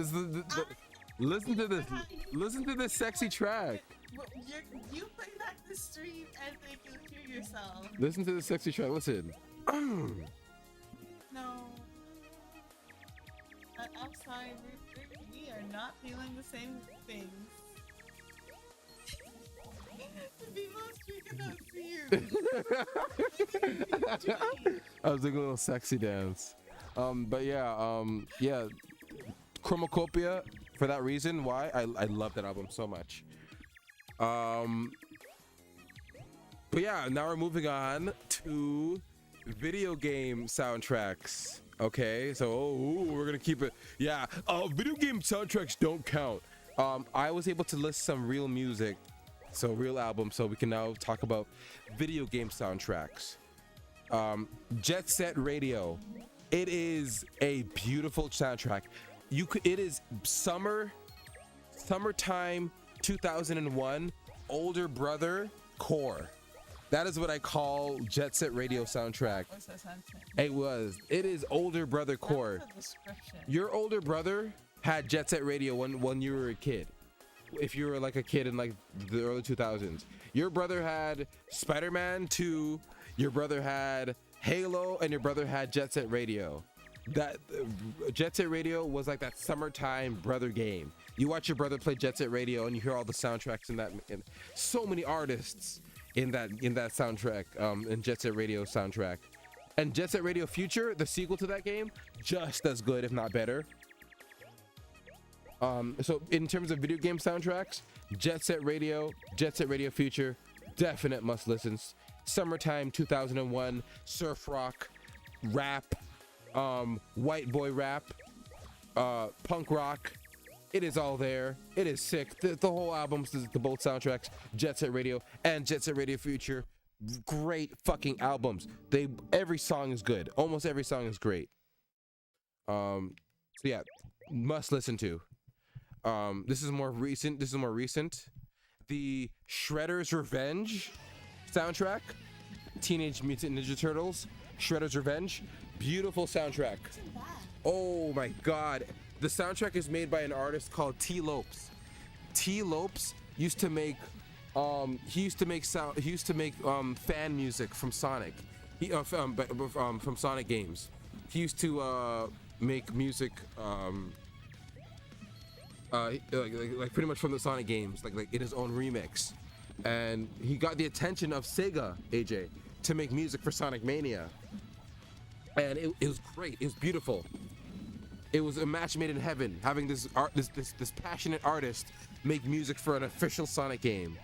listen to this sexy track. You play back the stream and think you hear yourself. Listen to this sexy track. Listen. No. I'm sorry, we are not feeling the same things. I was doing a little sexy dance. But yeah, Chromacopia, for that reason, why I love that album so much. But yeah, now we're moving on to video game soundtracks. Okay, so we're gonna keep it. Yeah, video game soundtracks don't count. I was able to list some real music, so real albums, so we can now talk about video game soundtracks. Jet Set Radio, it is a beautiful soundtrack. It is summertime 2001 older brother core. That is what I call Jet Set Radio soundtrack. What's that sound? It is older brother core. Your older brother had Jet Set Radio when you were a kid. If you were like a kid in like the early 2000s, your brother had Spider-Man 2, your brother had Halo, and your brother had Jet Set Radio. That Jet Set Radio was like that summertime brother game. You watch your brother play Jet Set Radio and you hear all the soundtracks in that, and so many artists in that soundtrack, in Jet Set Radio soundtrack. And Jet Set Radio Future, the sequel to that game, just as good, if not better. So in terms of video game soundtracks, Jet Set Radio Future, definite must listens. Summertime 2001, surf rock, rap, white boy rap, punk rock. It is all there. It is sick. The whole albums, the both soundtracks, Jet Set Radio and Jet Set Radio Future, great fucking albums. Every song is good. Almost every song is great. So yeah, must listen to. This is more recent. The Shredder's Revenge soundtrack, Teenage Mutant Ninja Turtles, Shredder's Revenge, beautiful soundtrack. Oh my god. The soundtrack is made by an artist called T. Lopes. T. Lopes used to make fan music from Sonic. From Sonic games. He used to make music like pretty much from the Sonic games, like in his own remix. And he got the attention of Sega, AJ, to make music for Sonic Mania. And it was great. It was beautiful. It was a match made in heaven, having this passionate artist make music for an official Sonic game.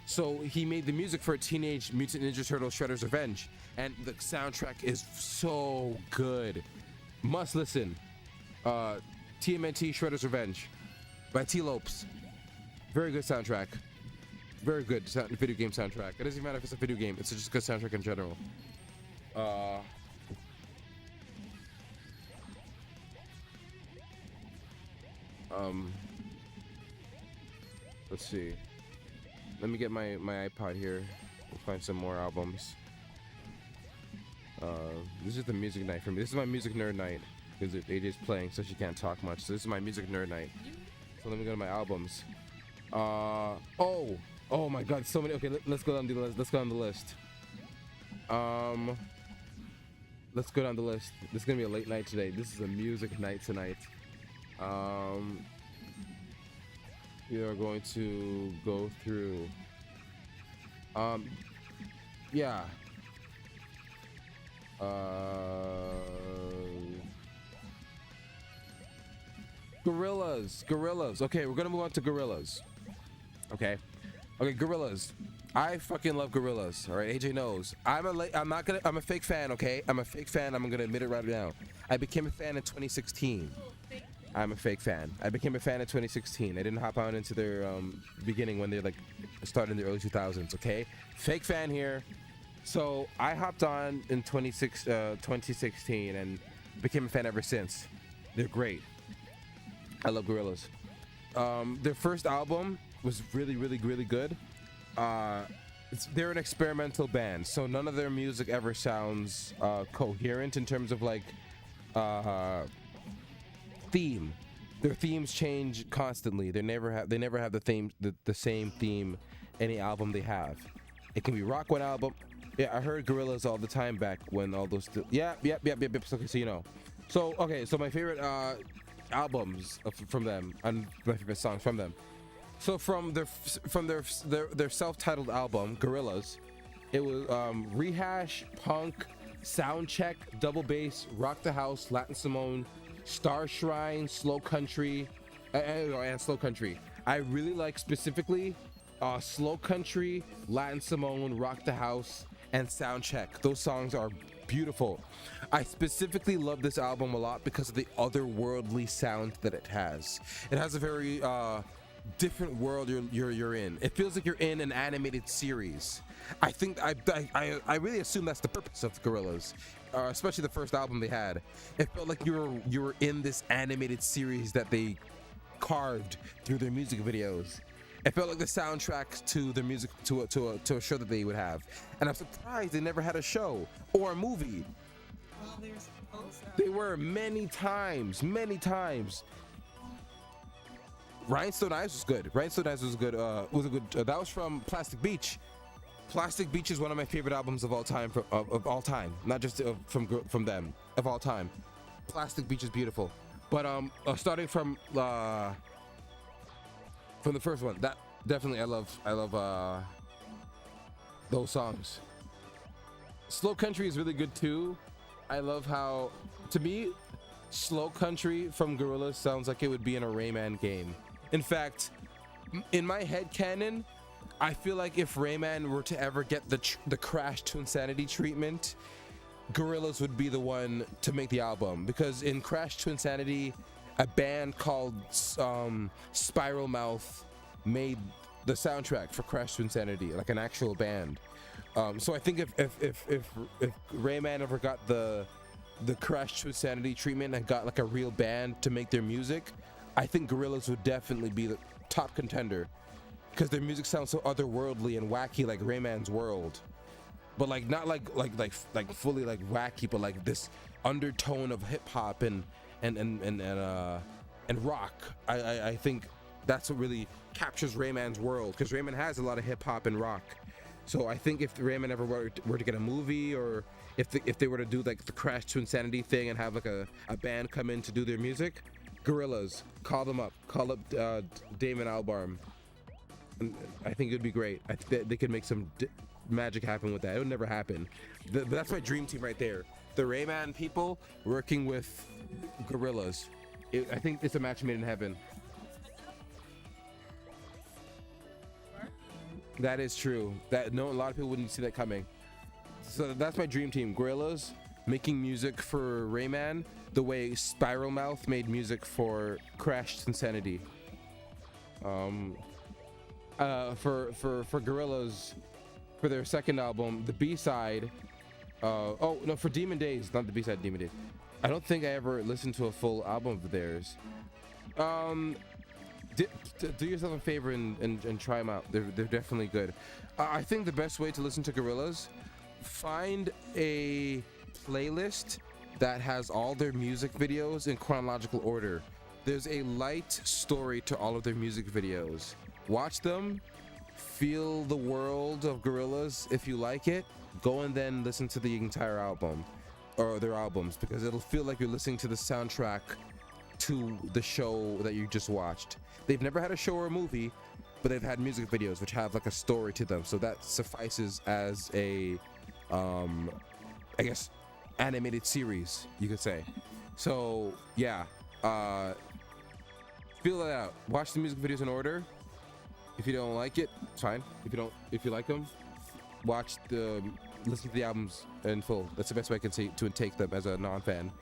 So he made the music for Teenage Mutant Ninja Turtles Shredder's Revenge, and the soundtrack is so good. Must listen. TMNT Shredder's Revenge by T. Lopes. Very good soundtrack. Very good video game soundtrack. It doesn't even matter if it's a video game, it's just a good soundtrack in general. Let's see. Let me get my iPod here. We'll find some more albums. This is the music night for me. This is my music nerd night because AJ's playing, so she can't talk much. So this is my music nerd night. So let me go to my albums. Oh my God, so many. Okay, let's go down the list. Let's go down the list. Let's go down the list. This is gonna be a late night today. This is a music night tonight. We are going to go through. Yeah. Gorillas. Okay, we're gonna move on to Gorillas. Okay, Gorillas. I fucking love Gorillas. All right, AJ knows. I'm a fake fan. Okay, I'm a fake fan. I'm gonna admit it right now. I became a fan in 2016. I'm a fake fan. I became a fan in 2016. I didn't hop on into their beginning when they like started in the early 2000s. Okay, fake fan here. So I hopped on in 2016 and became a fan ever since. They're great. I love Gorillaz. Their first album was really good. They're an experimental band, so none of their music ever sounds coherent in terms of like theme. Their themes change constantly. They never have the same theme any album they have. It can be rock one album. Yeah, I heard Gorillaz all the time back when all those yep. Okay, so you know. So my favorite albums from them and my favorite songs from them. So from their self-titled album Gorillaz, it was Rehash, Punk, Soundcheck, Double Bass, Rock the House, Latin Simone, Star Shrine, Slow Country, and Slow Country. I really like specifically Slow Country, Latin Simone, Rock the House, and Soundcheck. Those songs are beautiful. I specifically love this album a lot because of the otherworldly sound that it has. It has a very different world you're in. It feels like you're in an animated series. I think I really assume that's the purpose of Gorillaz, especially the first album they had. It felt like you were in this animated series that they carved through their music videos. It felt like the soundtrack to their music to a show that they would have, and I'm surprised they never had a show or a movie. Well, they're supposed to. They were many times. Rhinestone Eyes was good. That was from Plastic Beach. Plastic Beach is one of my favorite albums of all time. Of all time, not just from them, of all time. Plastic Beach is beautiful, but starting from the first one, that definitely I love those songs. Slow Country is really good too. I love how, to me, Slow Country from Gorillaz sounds like it would be in a Rayman game. In fact, in my head canon, I feel like if Rayman were to ever get the Crash to Insanity treatment, Gorillaz would be the one to make the album, because in Crash to Insanity, a band called Spiral Mouth made the soundtrack for Crash to Insanity, like an actual band. So I think if Rayman ever got the Crash to Insanity treatment and got like a real band to make their music, I think Gorillaz would definitely be the top contender, because their music sounds so otherworldly and wacky, like Rayman's world, but like not like fully like wacky, but like this undertone of hip hop and rock. I think that's what really captures Rayman's world, because Rayman has a lot of hip hop and rock. So I think if Rayman ever were to get a movie, or if they were to do like the Crash to Insanity thing and have like a band come in to do their music, Gorillaz, call up Damon Albarn. I think it would be great. I think they could make some magic happen with that. It would never happen. That's my dream team right there. The Rayman people working with Gorillaz. I think it's a match made in heaven. That is true. A lot of people wouldn't see that coming. So that's my dream team. Gorillaz making music for Rayman the way Spiral Mouth made music for Crash to Insanity. For Gorillaz, for their second album, the B-side, for Demon Days, not the B-side, Demon Days. I don't think I ever listened to a full album of theirs. Do yourself a favor and try them out. They're definitely good. I think the best way to listen to Gorillaz, find a playlist that has all their music videos in chronological order. There's a light story to all of their music videos. Watch them, feel the world of Gorillaz. If you like it, go and then listen to the entire album, or their albums, because it'll feel like you're listening to the soundtrack to the show that you just watched. They've never had a show or a movie, but they've had music videos which have like a story to them, so that suffices as a I guess animated series, you could say. So yeah, feel that out. Watch the music videos in order. If you don't like it, it's fine. If you like them, listen to the albums in full. That's the best way I can say to take them as a non-fan.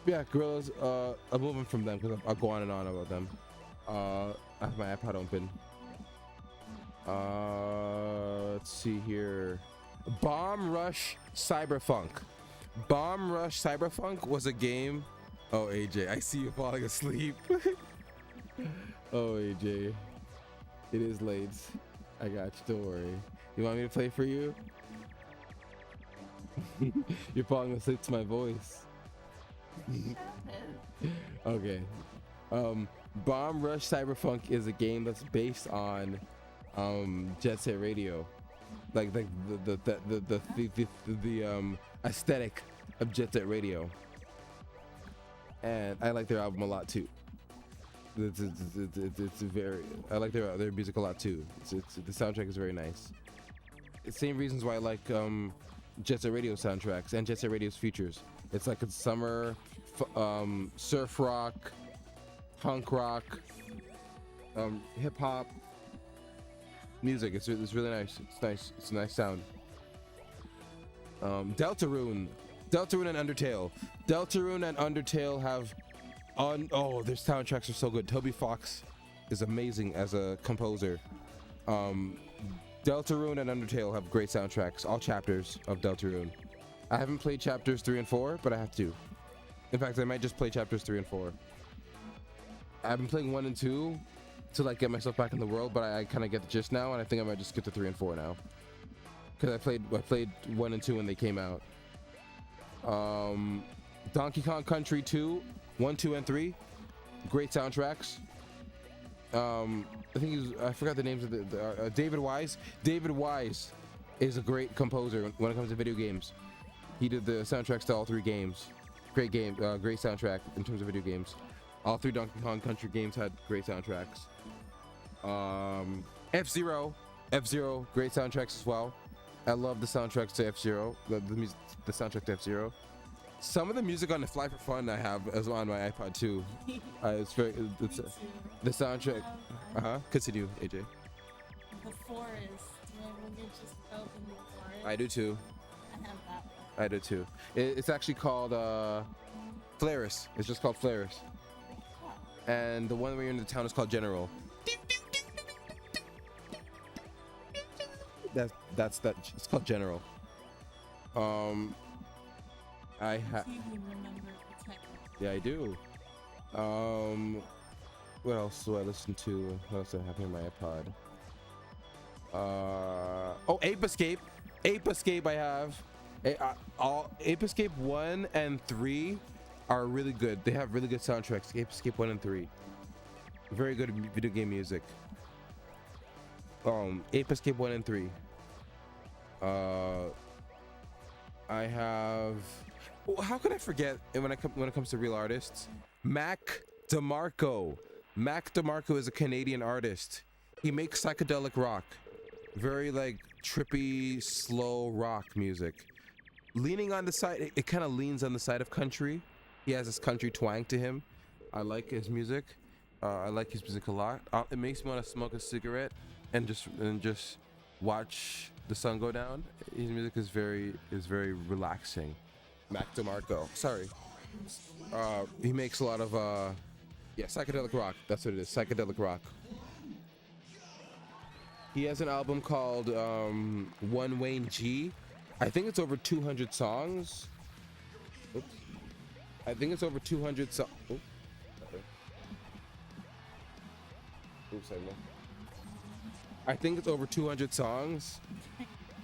Yeah, Gorillaz. I'm moving from them because I'll go on and on about them. I have my iPod open. Let's see here. Bomb Rush Cyberfunk. Bomb Rush Cyberfunk was a game. Oh, AJ, I see you falling asleep. Oh, AJ, it is late. I got you. Don't worry. You want me to play for you? You're falling asleep to my voice. Okay. Bomb Rush Cyberfunk is a game that's based on Jet Set Radio, like the aesthetic of Jet Set Radio, and I like their album a lot too. I like their music a lot too. The soundtrack is very nice. The same reasons why I like Jet Set Radio soundtracks and Jet Set Radio's features. It's like it's summer, surf rock, punk rock, hip hop music. It's really nice. It's nice. It's a nice sound. Deltarune and Undertale. Deltarune and Undertale have their soundtracks are so good. Toby Fox is amazing as a composer. Deltarune and Undertale have great soundtracks. All chapters of Deltarune. I haven't played chapters 3 and 4, but I have to. In fact, I might just play chapters 3 and 4. I've been playing 1 and 2 to like get myself back in the world, but I kind of get the gist now, and I think I might just get to 3 and 4 now. Because I played 1 and 2 when they came out. Donkey Kong Country 2, 1, 2, and 3, great soundtracks. I forgot the names of the David Wise. David Wise is a great composer when it comes to video games. He did the soundtracks to all 3 games. Great game, great soundtrack in terms of video games. All 3 Donkey Kong Country games had great soundtracks. F-Zero, great soundtracks as well. I love the soundtracks to F-Zero, the soundtrack to F-Zero. Some of the music on the Fly for Fun I have is on my iPod too. It's the soundtrack. Continue, AJ. The forest. When you're just out in the forest. I do too. I have that I did too. It's actually called Flaris. It's just called Flaris. And the one where you're in the town is called General. That's that. It's called General. I have. Yeah, I do. What else do I listen to? What else do I have in my iPod? Oh, Ape Escape. Ape Escape I have. Ape Escape 1 and 3 are really good. They have really good soundtracks. Ape Escape 1 and 3. Very good video game music. Ape Escape 1 and 3. I have. How could I forget when it comes to real artists? Mac DeMarco. Mac DeMarco is a Canadian artist. He makes psychedelic rock. Very like trippy, slow rock music. Leaning on the side, it kind of leans on the side of country. He has this country twang to him. I like his music. I like his music a lot. It makes me want to smoke a cigarette and just watch the sun go down. His music is very relaxing. Mac DeMarco. Sorry. He makes a lot of psychedelic rock. That's what it is. Psychedelic rock. He has an album called One Wayne G. I think it's over 200 songs. Oops. I think it's over 200 songs. Oops, I think it's over 200 songs.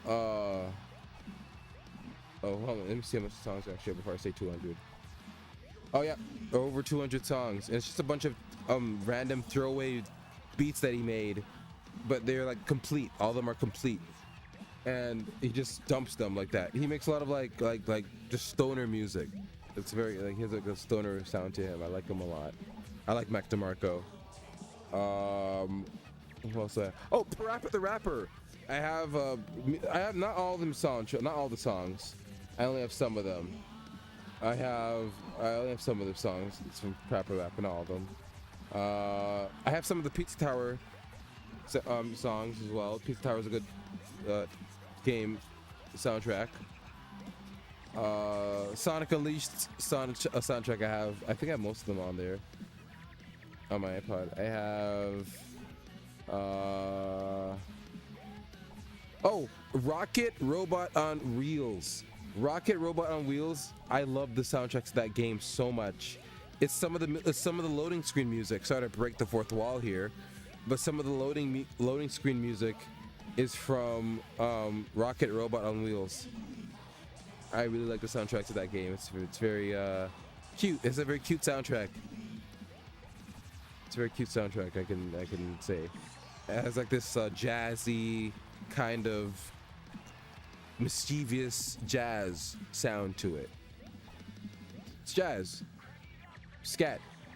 Oh, hold on. Let me see how much songs actually before I say 200. Oh yeah, over 200 songs. And it's just a bunch of random throwaway beats that he made, but they're like complete. All of them are complete, and he just dumps them like that. He makes a lot of like just stoner music. It's very like he has like a stoner sound to him. I like him a lot. I like Mac DeMarco. What else? Oh, Parappa the Rapper. I have not all of them songs, not all the songs. I only have some of them. I only have some of the songs. It's from Parappa the Rapper, not all of them. I have some of the Pizza Tower songs as well. Pizza Tower is a good game soundtrack. Sonic Unleashed soundtrack I think I have most of them on there on my iPod. I have Rocket Robot on Wheels. Rocket Robot on Wheels. I love the soundtrack to that game so much. It's some of the loading screen music. Sorry to break the fourth wall here, but some of the loading screen music is from Rocket Robot on Wheels. I really like the soundtrack to that game. It's very cute. It's a very cute soundtrack. It's a very cute soundtrack. I can say it has like this jazzy kind of mischievous jazz sound to it. It's jazz,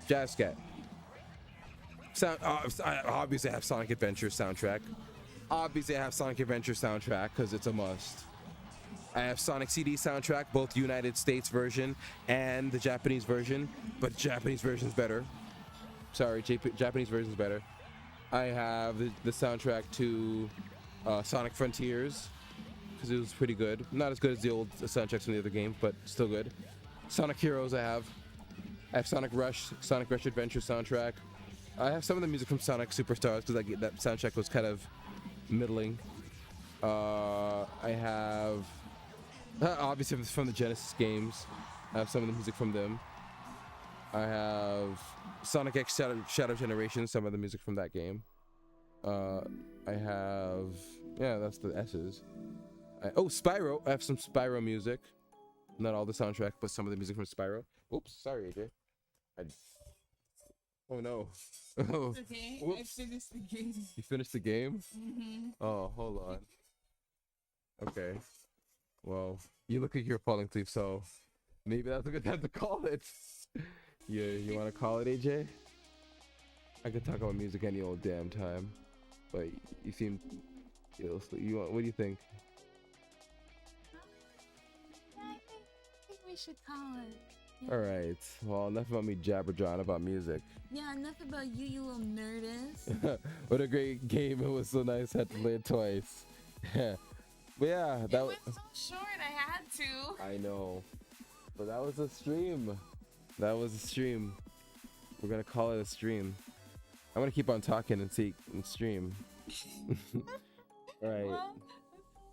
jazz scat. Obviously, I have Sonic Adventure soundtrack. Obviously, I have Sonic Adventure soundtrack because it's a must. I have Sonic CD soundtrack, both United States version and the Japanese version, but Japanese version's better. Sorry, Japanese version's better. I have the soundtrack to Sonic Frontiers because it was pretty good. Not as good as the old soundtracks from the other games, but still good. Sonic Heroes I have Sonic Rush Adventure soundtrack. I have some of the music from Sonic Superstars because that soundtrack was kind of middling. I have obviously from the Genesis games. I have some of the music from them. I have Sonic X Shadow Generation, some of the music from that game. I have that's the S's. Spyro. I have some Spyro music. Not all the soundtrack, but some of the music from Spyro. Oops, sorry, AJ. Oh no. Oh, okay, whoops. I finished the game. You finished the game? Mm-hmm. Oh, hold on. Okay. Well, you look like you're falling asleep, so maybe that's a good time to call it. You want to call it, AJ? I could talk about music any old damn time, but you seem what do you think? I think we should call it. Yeah. All right. Well, enough about me jabber-jawing about music. Yeah, enough about you little nerdist. What a great game! It was so nice. I had to play it twice. But yeah, It was so short. I had to. I know. But that was a stream. That was a stream. We're gonna call it a stream. I'm gonna keep on talking and stream. All right. Well,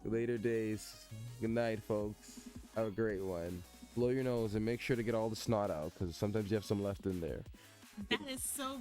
Later days. Good night, folks. Have a great one. Blow your nose and make sure to get all the snot out, because sometimes you have some left in there. that is so